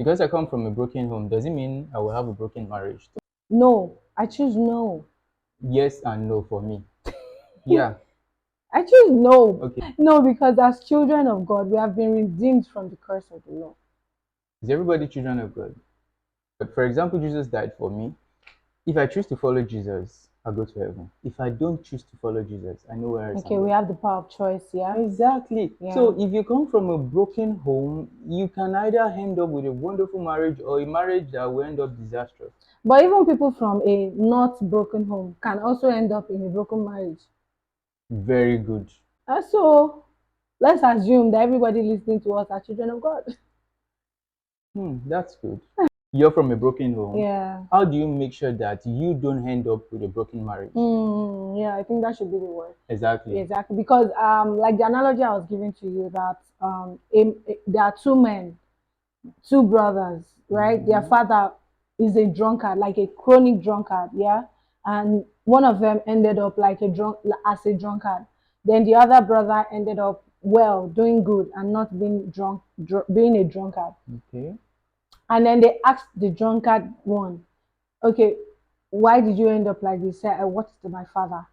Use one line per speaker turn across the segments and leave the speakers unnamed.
Because I come from a broken home, does it mean I will have a broken marriage?
No, I choose no.
Yes and no for me. Yeah.
I choose no.
Okay.
No, because as children of God, we have been redeemed from the curse of the law.
Is everybody children of God? But for example, Jesus died for me. If I choose to follow Jesus, I'll go to heaven. If I don't choose to follow Jesus, I know where else I'm
Okay, we
going.
have the power of choice, yeah?
Exactly.
Yeah.
So if you come from a broken home, you can either end up with a wonderful marriage or a marriage that will end up disastrous.
But even people from a not broken home can also end up in a broken marriage.
Very good.
So let's assume that everybody listening to us are children of God.
That's good. You're from a broken home.
Yeah.
How do you make sure that you don't end up with a broken marriage?
Yeah, I think that should be the word.
Exactly.
Exactly. Because like the analogy I was giving to you that there are two men, two brothers, right? Their father is a drunkard, like a chronic drunkard, yeah. And one of them ended up like as a drunkard. Then the other brother ended up well, doing good, and not being being a drunkard.
Okay.
And then they asked the drunkard one, okay, why did you end up like this? Say, I watched my father,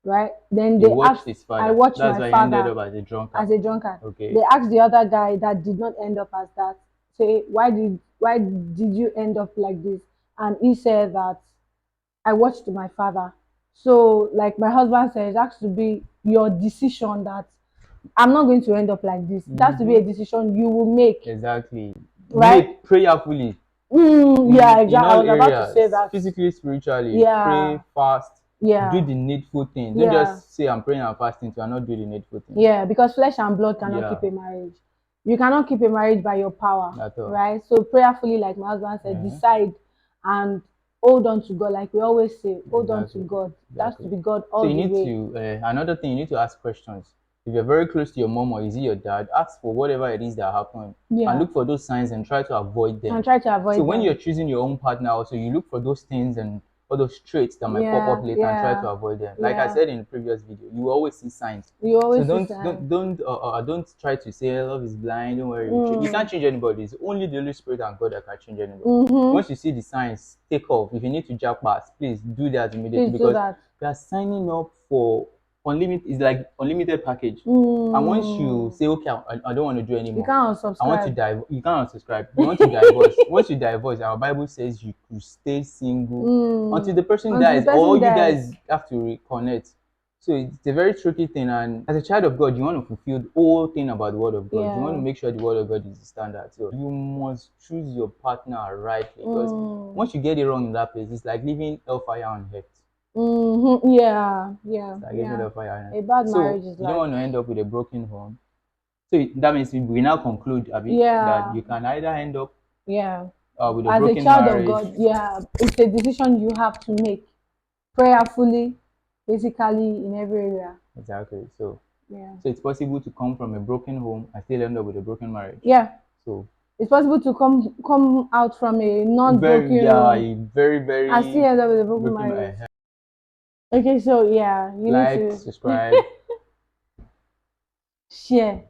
right? Then
He
they
watched
asked,
his
I
father.
watched
That's
my
why he ended
father
up as a drunkard.
as a drunkard.
Okay.
They asked the other guy that did not end up as that, say, why did you end up like this? And he said that I watched my father. So, like my husband said, it has to be your decision that I'm not going to end up like this. It has to be a decision you will make,
Exactly.
right?
Make prayerfully
Yeah,
in
exactly. I
all
was about to say
areas,
that.
physically, spiritually.
Yeah,
Pray, fast, do
yeah,
the needful thing. Don't
yeah.
just say I'm praying and fasting to not do the needful thing.
Yeah, because flesh and blood cannot
Yeah,
keep a marriage. You cannot keep a marriage by your power,
that's all.
right? So prayerfully, like my husband said, decide and hold on to God. Like we always say, hold on to
Exactly.
God. That's to
Exactly.
be God
So
all
you
the
need
way.
to another thing, you need to ask questions. If you're very close to your mom or is it your dad, ask for whatever it is that happened and
Yeah,
look for those signs and try to avoid
and
them.
try to
So
avoid
when you're
them.
choosing your own partner, also you look for those things and all those traits that might pop up
Yeah,
later and try to
yeah,
avoid them. Like I
yeah.
said in the previous video, you will always see signs.
You
So
always see
don't
signs.
don't don't don't try to say love is blind. Don't worry, you
Mm.
can't change anybody. It's only the Holy Spirit and God that can change anybody.
Mm-hmm.
Once you see the signs, take off. If you need to jack pass, please do that immediately
Please do
because
that.
you are signing up for unlimited. It's like unlimited package. And once you
Mm.
say, okay, I don't want to do
You
anymore.
can't
I want to
unsubscribe.
divorce. You can't unsubscribe. You want to divorce. Once you divorce, our Bible says you could stay single until the person
Until the
dies, or
person
you
dies.
guys have to reconnect. So it's a very tricky thing. And as a child of God, you want to fulfill the whole thing about the Word of God. You want to
Yeah.
make sure the Word of God is the standard. So you must choose your partner rightly because
Mm.
once you get it wrong in that place, it's like living hellfire on earth.
Mm-hmm. Yeah, yeah,
It's like living
yeah.
hellfire on earth.
A bad
So
marriage is
you don't
like,
want to end up with a broken home. So that means we now conclude, Abby, that
yeah,
you can either end up
yeah.
with a
As a
broken
child of
marriage.
God, yeah, it's a decision you have to make prayerfully, basically in every area.
Exactly. So
Yeah,
it's possible to come from a broken home and still end up with a broken marriage.
yeah.
So
It's possible to come out from a
very,
non-broken
yeah,
home
a very,
and still
very
end up with a broken
broken.
marriage. Okay, so yeah, you need
Like,
to
subscribe.
share.